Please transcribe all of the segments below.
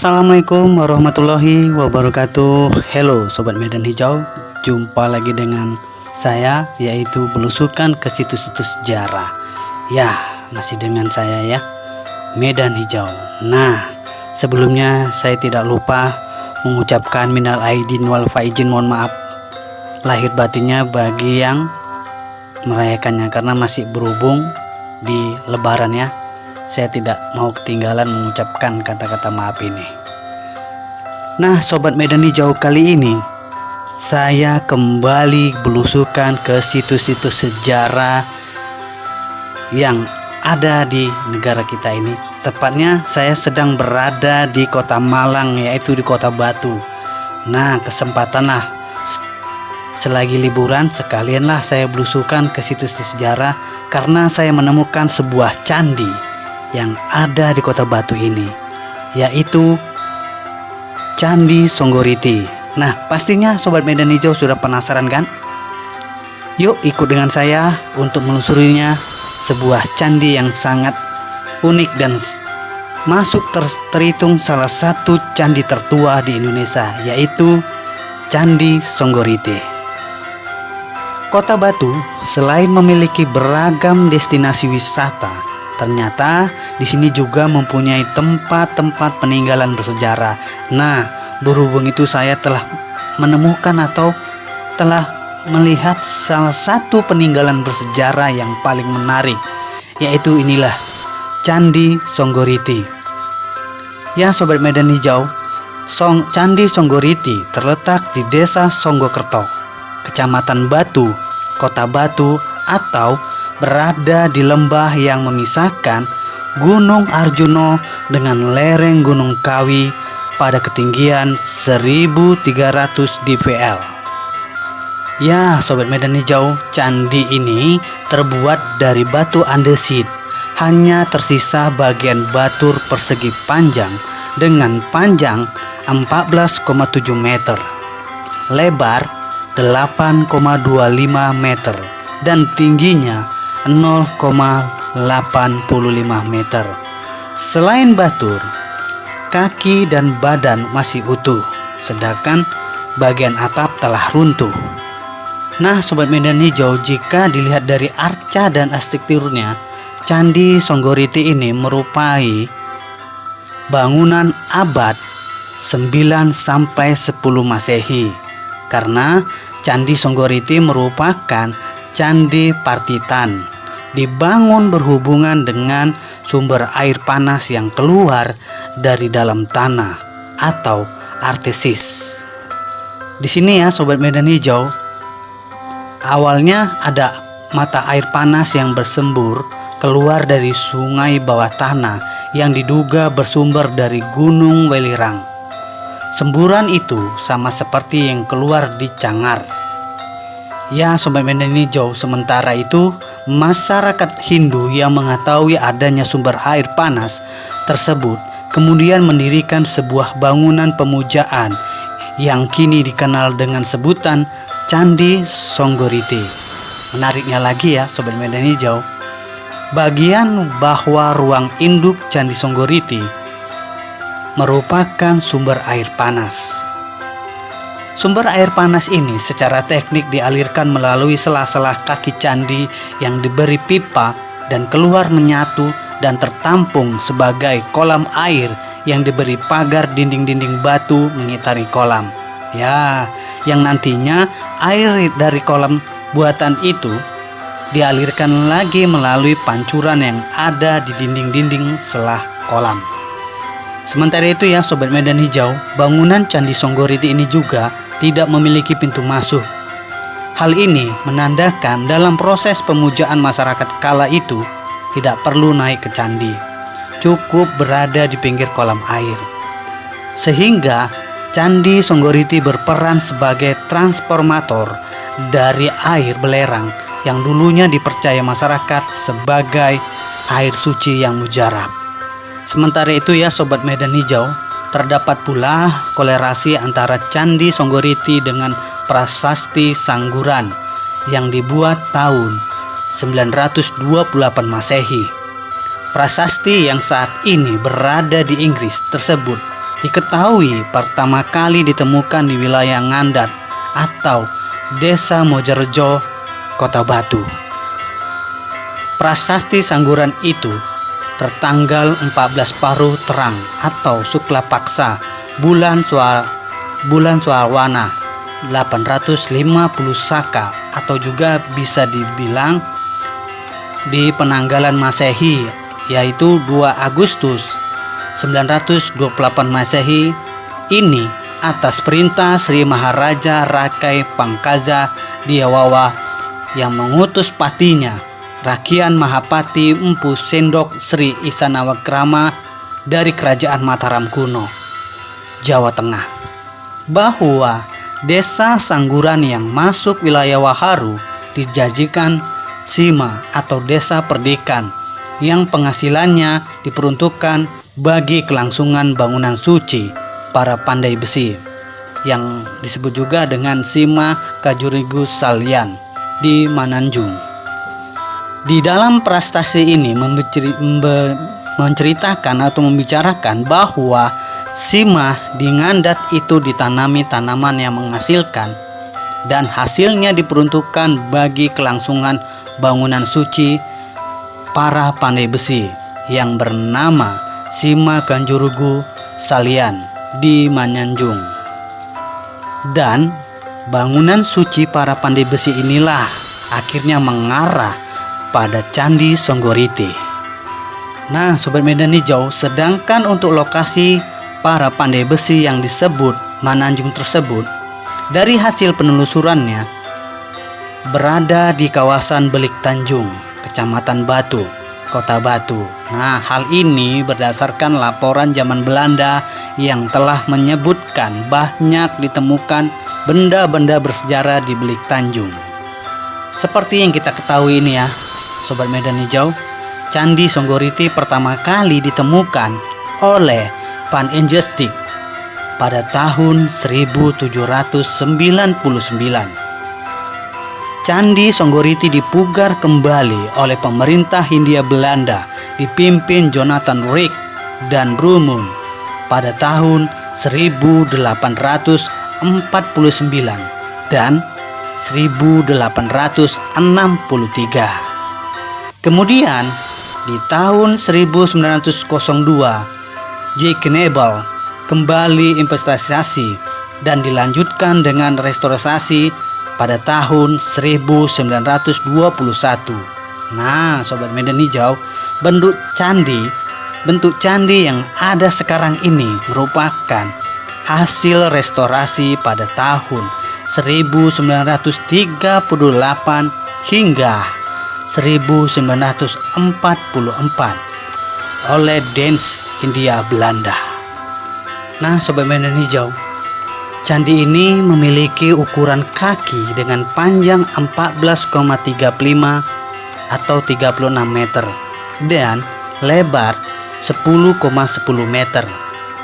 Assalamualaikum warahmatullahi wabarakatuh. Halo Sobat Medan Hijau, jumpa lagi dengan saya, yaitu belusukan ke situs-situs sejarah. Ya, masih dengan saya ya, Medan Hijau. Nah, sebelumnya saya tidak lupa mengucapkan minal aidin wal faizin, mohon maaf lahir batinnya bagi yang merayakannya, karena masih berhubung di Lebaran ya. Saya tidak mau ketinggalan mengucapkan kata-kata maaf ini. Nah, Sobat Medan Hijau, kali ini saya kembali belusukan ke situs-situs sejarah yang ada di negara kita ini. Tepatnya saya sedang berada di Kota Malang, yaitu di Kota Batu. Nah, kesempatanlah selagi liburan sekalianlah saya belusukan ke situs sejarah, karena saya menemukan sebuah candi yang ada di Kota Batu ini, yaitu Candi Songgoriti. Nah, pastinya Sobat Medan Hijau sudah penasaran kan? Yuk ikut dengan saya untuk menelusurinya. Sebuah candi yang sangat unik dan terhitung salah satu candi tertua di Indonesia, yaitu Candi Songgoriti. Kota Batu selain memiliki beragam destinasi wisata, ternyata di sini juga mempunyai tempat-tempat peninggalan bersejarah. Nah, berhubung itu saya telah menemukan atau telah melihat salah satu peninggalan bersejarah yang paling menarik, yaitu inilah Candi Songgoriti. Ya Sobat Medan Hijau, Candi Songgoriti terletak di Desa Songgokerto, Kecamatan Batu, Kota Batu, atau berada di lembah yang memisahkan Gunung Arjuno dengan lereng Gunung Kawi pada ketinggian 1300 dpl. Ya Sobat Medan Hijau, candi ini terbuat dari batu andesit. Hanya tersisa bagian batur persegi panjang dengan panjang 14,7 meter, lebar 8,25 meter, dan tingginya 0,85 meter. Selain batur, kaki dan badan masih utuh, sedangkan bagian atap telah runtuh. Nah Sobat Medan Hijau, jika dilihat dari arca dan arsitekturnya, Candi Songgoriti ini merupakan bangunan abad 9 sampai 10 Masehi, karena Candi Songgoriti merupakan candi partitan, dibangun berhubungan dengan sumber air panas yang keluar dari dalam tanah atau artesis. Di sini ya Sobat Medan Hijau, awalnya ada mata air panas yang bersembur keluar dari sungai bawah tanah yang diduga bersumber dari Gunung Welirang. Semburan itu sama seperti yang keluar di Cangar. Ya Sobat Medan Hijau, sementara itu masyarakat Hindu yang mengetahui adanya sumber air panas tersebut kemudian mendirikan sebuah bangunan pemujaan yang kini dikenal dengan sebutan Candi Songgoriti. Menariknya lagi ya Sobat Medan Hijau, bagian bahwa ruang induk Candi Songgoriti merupakan sumber air panas. Sumber air panas ini secara teknik dialirkan melalui sela-sela kaki candi yang diberi pipa dan keluar menyatu dan tertampung sebagai kolam air yang diberi pagar dinding-dinding batu mengitari kolam. Ya, yang nantinya air dari kolam buatan itu dialirkan lagi melalui pancuran yang ada di dinding-dinding selah kolam. Sementara itu ya Sobat Medan Hijau, bangunan Candi Songgoriti ini juga tidak memiliki pintu masuk. Hal ini menandakan dalam proses pemujaan masyarakat kala itu tidak perlu naik ke candi, cukup berada di pinggir kolam air. Sehingga Candi Songgoriti berperan sebagai transformator dari air belerang yang dulunya dipercaya masyarakat sebagai air suci yang mujarab. Sementara itu ya Sobat Medan Hijau, terdapat pula kolerasi antara Candi Songgoriti dengan Prasasti Sangguran yang dibuat tahun 928 Masehi. Prasasti yang saat ini berada di Inggris tersebut diketahui pertama kali ditemukan di wilayah Ngandat atau Desa Mojorejo, Kota Batu. Prasasti Sangguran itu tertanggal 14 Paruh Terang atau Sukla Paksa bulan Swarwana 850 Saka, atau juga bisa dibilang di penanggalan Masehi, yaitu 2 Agustus 928 Masehi. Ini atas perintah Sri Maharaja Rakai Pangkaza Diawawa yang mengutus patinya Rakian Mahapati Empu Sendok Sri Isanawakrama dari Kerajaan Mataram kuno, Jawa Tengah, bahwa desa Sangguran yang masuk wilayah Waharu dijadikan Sima atau desa perdikan yang penghasilannya diperuntukkan bagi kelangsungan bangunan suci para pandai besi yang disebut juga dengan Sima Kajurigu Salian di Mananjung. Di dalam prestasi ini menceritakan atau membicarakan bahwa Sima di Ngandat itu ditanami tanaman yang menghasilkan dan hasilnya diperuntukkan bagi kelangsungan bangunan suci para pandai besi yang bernama Sima Kanjurugu Salian di Mananjung. Dan bangunan suci para pandai besi inilah akhirnya mengarah pada Candi Songgoriti. Nah, Sobat Medan Hijau, sedangkan untuk lokasi para pandai besi yang disebut Mananjung tersebut, dari hasil penelusurannya berada di kawasan Belik Tanjung, Kecamatan Batu, Kota Batu. Nah, hal ini berdasarkan laporan zaman Belanda yang telah menyebutkan banyak ditemukan benda-benda bersejarah di Belik Tanjung. Seperti yang kita ketahui ini ya, Sobat Medan Hijau, Candi Songgoriti pertama kali ditemukan oleh Pan Ingestik pada tahun 1799. Candi Songgoriti dipugar kembali oleh pemerintah Hindia Belanda dipimpin Jonathan Ridge dan Brumun pada tahun 1849 dan 1863. Kemudian di tahun 1902 J. Knebel kembali investasi dan dilanjutkan dengan restorasi pada tahun 1921. Nah, Sobat Medan Hijau, bentuk candi yang ada sekarang ini merupakan hasil restorasi pada tahun 1938 hingga 1944 oleh Dans Hindia Belanda. Nah, Sobat Medan Hijau, candi ini memiliki ukuran kaki dengan panjang 14,35 atau 36 meter dan lebar 10,10 meter.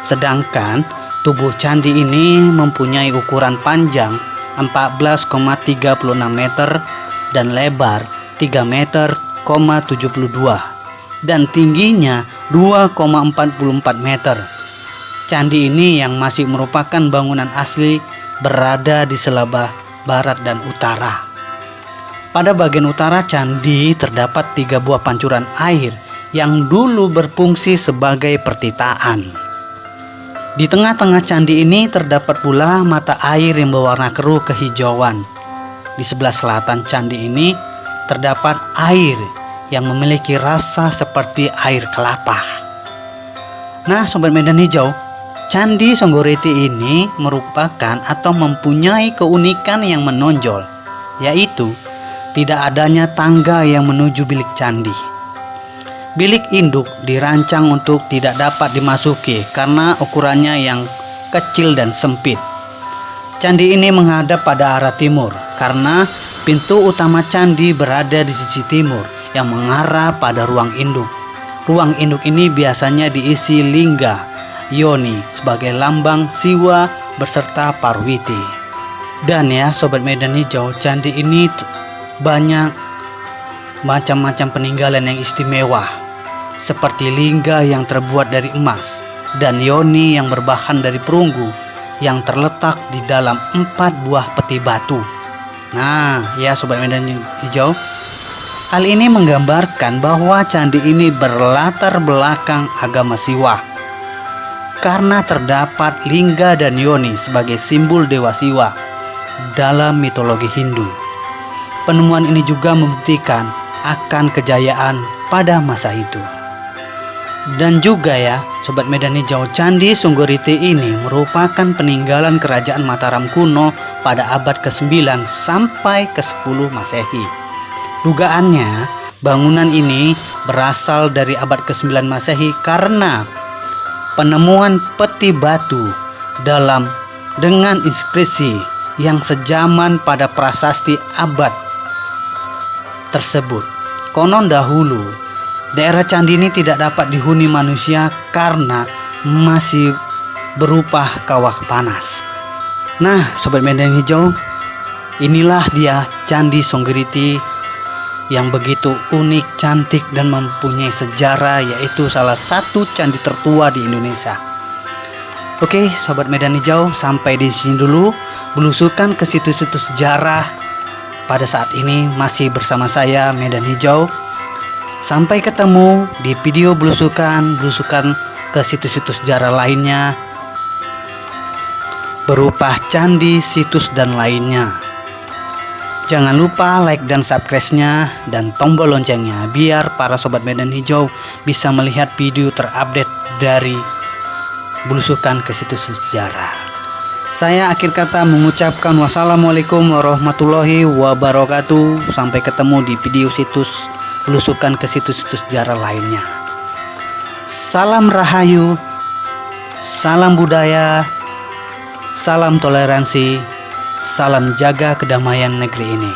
Sedangkan tubuh candi ini mempunyai ukuran panjang 14,36 meter dan lebar 3 meter, 72 dan tingginya 2,44 meter. Candi ini yang masih merupakan bangunan asli berada di Selabah Barat dan Utara. Pada bagian utara candi terdapat 3 buah pancuran air yang dulu berfungsi sebagai pertitaan. Di tengah-tengah candi ini terdapat pula mata air yang berwarna keruh kehijauan. Di sebelah selatan candi ini terdapat air yang memiliki rasa seperti air kelapa. Nah, Sobat Medan Hijau, Candi Songgoriti ini merupakan atau mempunyai keunikan yang menonjol, yaitu tidak adanya tangga yang menuju bilik candi. Bilik induk dirancang untuk tidak dapat dimasuki karena ukurannya yang kecil dan sempit. Candi ini menghadap pada arah timur karena pintu utama candi berada di sisi timur yang mengarah pada ruang induk. Ruang induk ini biasanya diisi lingga yoni sebagai lambang Siwa beserta Parwiti. Dan ya, Sobat Medan Hijau, candi ini banyak macam-macam peninggalan yang istimewa, seperti lingga yang terbuat dari emas, dan yoni yang berbahan dari perunggu yang terletak di dalam 4 buah peti batu. Nah, ya Sobat Medan Hijau, hal ini menggambarkan bahwa candi ini berlatar belakang agama Siwa, karena terdapat lingga dan yoni sebagai simbol Dewa Siwa dalam mitologi Hindu. Penemuan ini juga membuktikan akan kejayaan pada masa itu. Dan juga ya Sobat Medan Hijau, Candi Sunggoriti ini merupakan peninggalan kerajaan Mataram kuno pada abad ke-9 sampai ke-10 Masehi. Dugaannya bangunan ini berasal dari abad ke-9 Masehi karena penemuan peti batu dengan inskripsi yang sejaman pada prasasti abad tersebut. Konon dahulu daerah candi ini tidak dapat dihuni manusia karena masih berupa kawah panas. Nah Sobat Medan Hijau, inilah dia Candi Sunggoriti yang begitu unik, cantik, dan mempunyai sejarah, yaitu salah satu candi tertua di Indonesia. Oke Sobat Medan Hijau, sampai di sini dulu belusukan ke situs-situs sejarah pada saat ini masih bersama saya Medan Hijau. Sampai ketemu di video belusukan ke situs-situs sejarah lainnya berupa candi, situs, dan lainnya. Jangan lupa like dan subscribe-nya dan tombol loncengnya biar para Sobat Medan Hijau bisa melihat video terupdate dari belusukan ke situs sejarah. Saya akhir kata mengucapkan wassalamualaikum warahmatullahi wabarakatuh. Sampai ketemu di video situs belusukan ke situs-situs sejarah lainnya. Salam Rahayu, salam budaya, salam toleransi, salam jaga kedamaian negeri ini.